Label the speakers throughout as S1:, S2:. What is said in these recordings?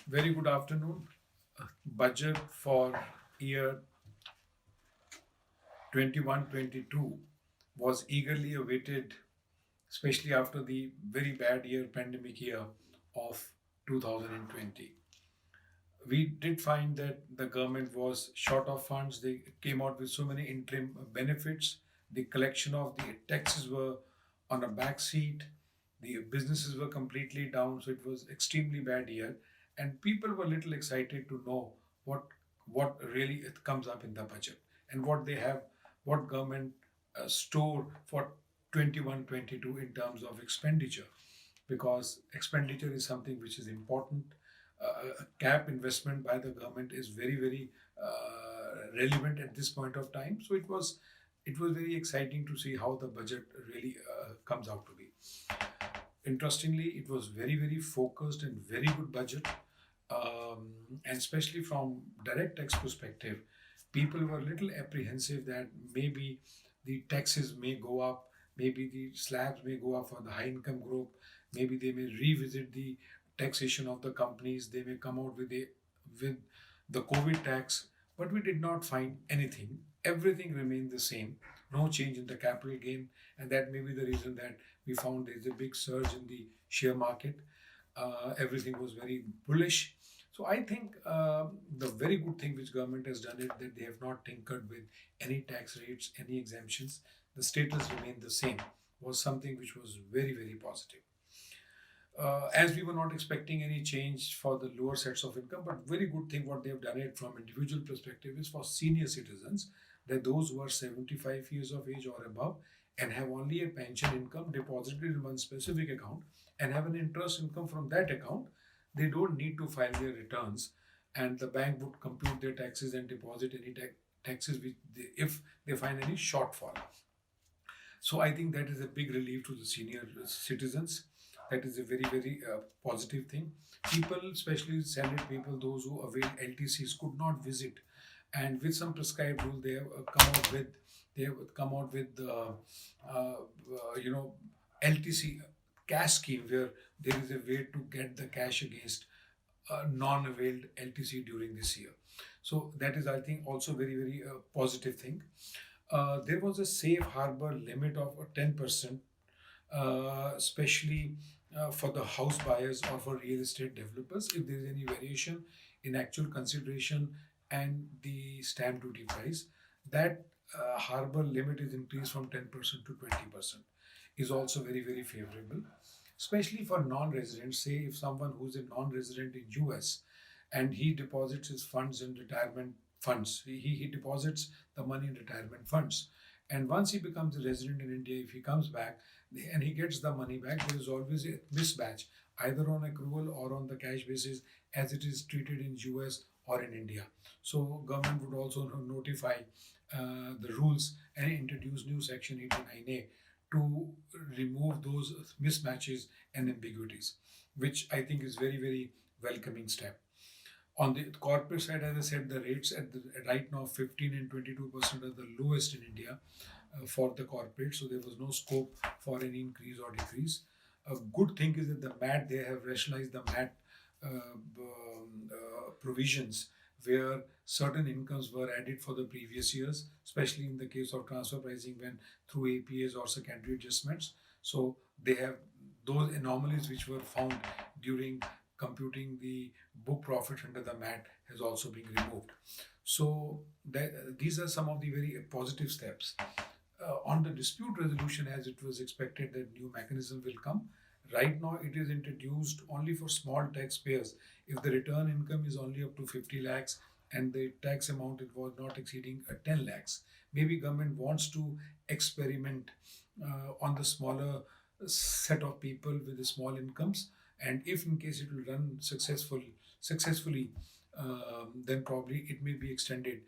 S1: Very good afternoon. Budget for year 21-22 was eagerly awaited, especially after the very bad year, pandemic year of 2020. We did find that the government was short of funds. They came out with so many interim benefits. The collection of the taxes were on a back seat. The businesses were completely down, so it was extremely bad year. And people were little excited to know what what really it comes up in the budget and what they have, what government store for 21-22 in terms of expenditure, because expenditure is something which is important. A cap investment by the government is very relevant at this point of time. So it was very exciting to see how the budget really comes out to be. Interestingly, it was very focused and very good budget, and especially from direct tax perspective, people were a little apprehensive that maybe the taxes may go up, maybe the slabs may go up for the high income group, maybe they may revisit the taxation of the companies, they may come out with the COVID tax, but we did not find anything. Everything remained the same, no change in the capital gain, and that may be the reason that we found there is a big surge in the share market. Everything was very bullish. So I think the very good thing which government has done is that they have not tinkered with any tax rates, any exemptions. The status remained the same. Was something which was very positive. As we were not expecting any change for the lower sets of income, but very good thing what they have done it from individual perspective is for senior citizens, that those who are 75 years of age or above and have only a pension income deposited in one specific account and have an interest income from that account, they don't need to file their returns, and the bank would compute their taxes and deposit any taxes if they find any shortfall. So I think that is a big relief to the senior citizens. That is a very positive thing. People, especially salaried people, those who avail LTCs, could not visit, and with some prescribed rule, they have come out with LTC cash scheme where there is a way to get the cash against non-availed LTC during this year. So that is, I think, also very positive thing. There was a safe harbor limit of 10%, especially for the house buyers or for real estate developers. If there is any variation in actual consideration and the stamp duty price, that harbor limit is increased from 10% to 20%, is also very favorable, especially for non-residents. Say if someone who's a non-resident in US and he deposits his funds in retirement funds, he deposits the money in retirement funds, and once he becomes a resident in India, if he comes back and he gets the money back, there is always a mismatch, either on accrual or on the cash basis, as it is treated in US or in India. So government would also notify the rules and introduce new section 89A to remove those mismatches and ambiguities, which I think is very welcoming step. On the corporate side, as I said, the rates at right now 15 and 22% are the lowest in India for the corporate, so there was no scope for any increase or decrease. A good thing is that the MAT, they have rationalized the MAT provisions where certain incomes were added for the previous years, especially in the case of transfer pricing when through APAs or secondary adjustments. So they have those anomalies which were found during computing the book profit under the MAT has also been removed. So these are some of the very positive steps. On the dispute resolution, as it was expected that new mechanism will come, right now it is introduced only for small taxpayers. If the return income is only up to 50 lakhs and the tax amount it was not exceeding 10 lakhs, maybe government wants to experiment on the smaller set of people with the small incomes, and if in case it will run successfully, then probably it may be extended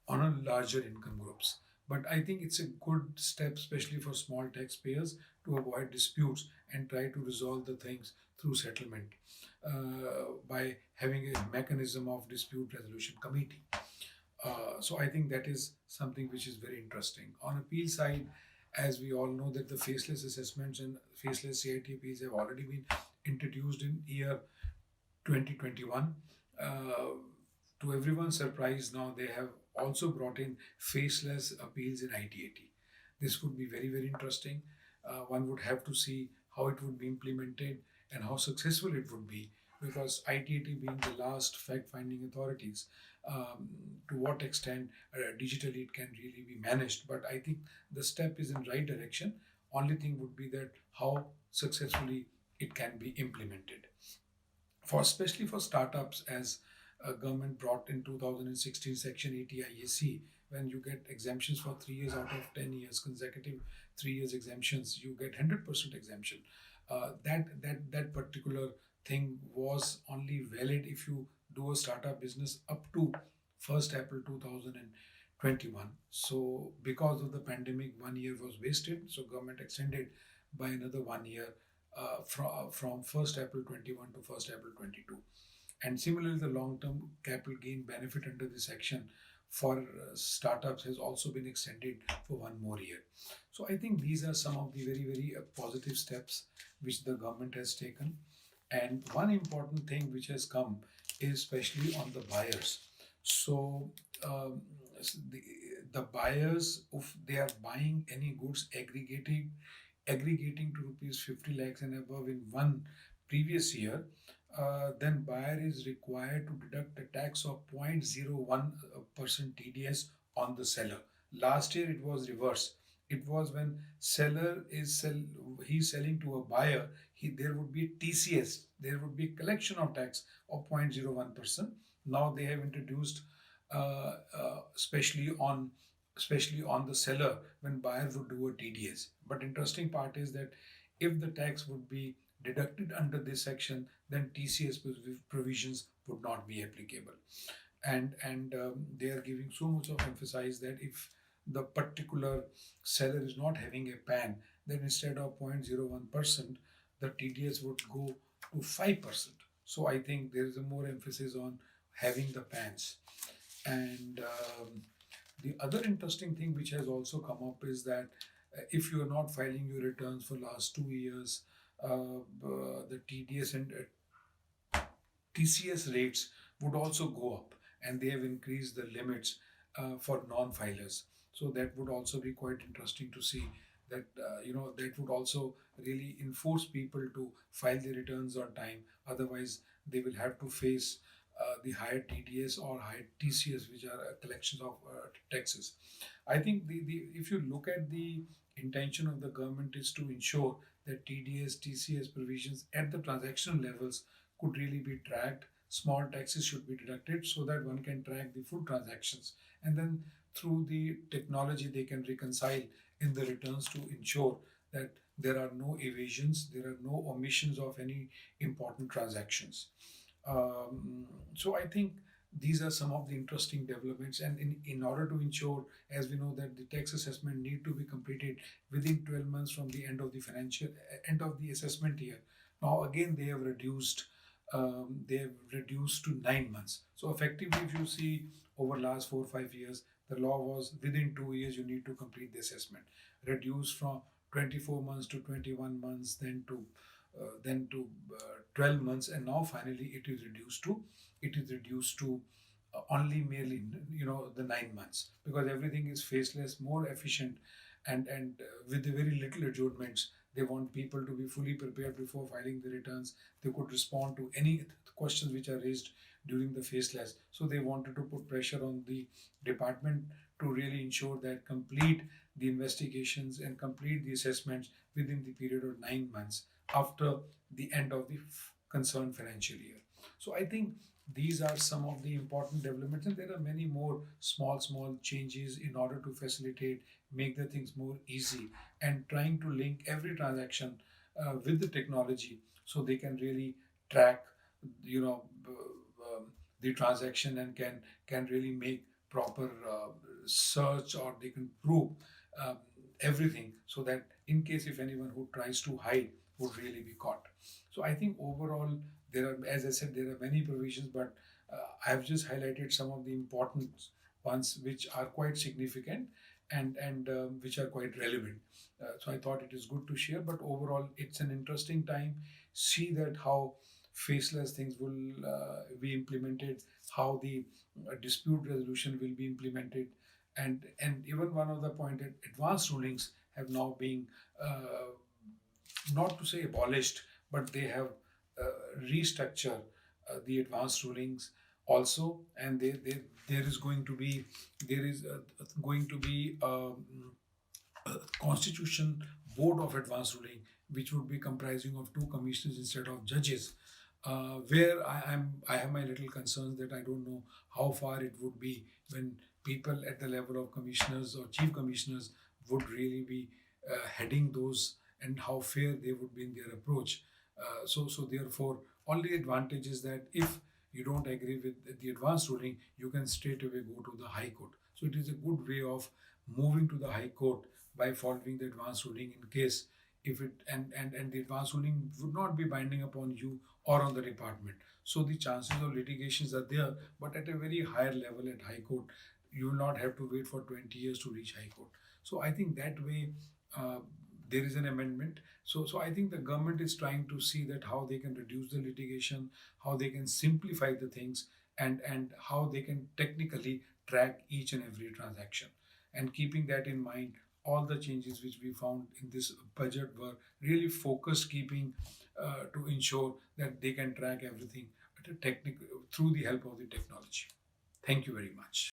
S1: on a larger income groups. But I think it's a good step, especially for small taxpayers, to avoid disputes and try to resolve the things through settlement by having a mechanism of dispute resolution committee. So I think that is something which is very interesting. On appeal side, as we all know that the faceless assessments and faceless CITPs have already been introduced in year 2021. Uh, to everyone's surprise, now they have also brought in faceless appeals in IT80. This would be very, very interesting. One would have to see how it would be implemented and how successful it would be, because IT80 being the last fact finding authorities, to what extent digitally it can really be managed. But I think the step is in right direction. Only thing would be that how successfully it can be implemented, for especially for startups, as government brought in 2016 section 80 IAC. When you get exemptions for 3 years out of 10 years consecutive 3 years exemptions, you get 100% exemption. That particular thing was only valid if you do a startup business up to 1st April 2021. So because of the pandemic, 1 year was wasted, so government extended by another 1 year, from 1st April 21 to 1st April 22. And similarly, the long term capital gain benefit under this section for startups has also been extended for 1 more year. So I think these are some of the very, very positive steps which the government has taken. And one important thing which has come is especially on the buyers. So um, the, the buyers, if they are buying any goods aggregating to rupees 50 lakhs and above in one previous year, then buyer is required to deduct a tax of 0.01% TDS on the seller. Last year it was reverse. It was when seller he's selling to a buyer, there would be TCS, there would be collection of tax of 0.01%. Now they have introduced, especially on the seller, when buyer would do a TDS. But interesting part is that if the tax would be deducted under this section, then TCS provisions would not be applicable. And they are giving so much of emphasis that if the particular seller is not having a PAN, then instead of 0.01%, the TDS would go to 5%. So I think there is a more emphasis on having the PANs. And the other interesting thing which has also come up is that if you are not filing your returns for last 2 years, the TDS and TCS rates would also go up, and they have increased the limits for non-filers. So that would also be quite interesting to see. That that would also really enforce people to file their returns on time. Otherwise, they will have to face the higher TDS or higher TCS, which are collections of taxes. I think the if you look at the intention of the government is to ensure that TDS, TCS provisions at the transactional levels could really be tracked. Small taxes should be deducted so that one can track the full transactions. And then through the technology, they can reconcile in the returns to ensure that there are no evasions, there are no omissions of any important transactions. So I think these are some of the interesting developments. And in order to ensure, as we know, that the tax assessment need to be completed within 12 months from the end of the assessment year. Now again they have reduced to 9 months. So effectively, if you see over last 4 or 5 years, the law was within 2 years you need to complete the assessment, reduced from 24 months to 21 months, then to 12 months, and now finally it is reduced to only merely the 9 months, because everything is faceless, more efficient, and with the very little adjournments. They want people to be fully prepared before filing the returns. They could respond to any questions which are raised during the faceless. So they wanted to put pressure on the department to really ensure that complete the investigations and complete the assessments within the period of 9 months after the end of the concerned financial year. So I think these are some of the important developments, and there are many more small changes in order to facilitate, make the things more easy, and trying to link every transaction with the technology, so they can really track, you know, the transaction, and can really make proper search, or they can prove um, everything, so that in case if anyone who tries to hide would really be caught. So I think overall, there are, as I said, there are many provisions, but I have just highlighted some of the important ones which are quite significant, and which are quite relevant. So I thought it is good to share. But overall, it's an interesting time. See that how faceless things will be implemented, how the dispute resolution will be implemented, and even one of the point that advanced rulings have now been uh, not to say abolished, but they have restructured the advanced rulings also, and there is going to be there is going to be constitution board of advanced ruling, which would be comprising of two commissioners instead of judges. Where I have my little concerns that I don't know how far it would be when people at the level of commissioners or chief commissioners would really be heading those, and how fair they would be in their approach. So therefore, only advantage is that if you don't agree with the advanced ruling, you can straight away go to the High Court. So it is a good way of moving to the High Court by following the advanced ruling, in case if it and the advanced ruling would not be binding upon you or on the department. So the chances of litigations are there, but at a very higher level at High Court, you will not have to wait for 20 years to reach High Court. So I think that way uh, there is an amendment. So I think the government is trying to see that how they can reduce the litigation, how they can simplify the things, and how they can technically track each and every transaction. And keeping that in mind, all the changes which we found in this budget were really focused, keeping to ensure that they can track everything at a technical through the help of the technology. Thank you very much.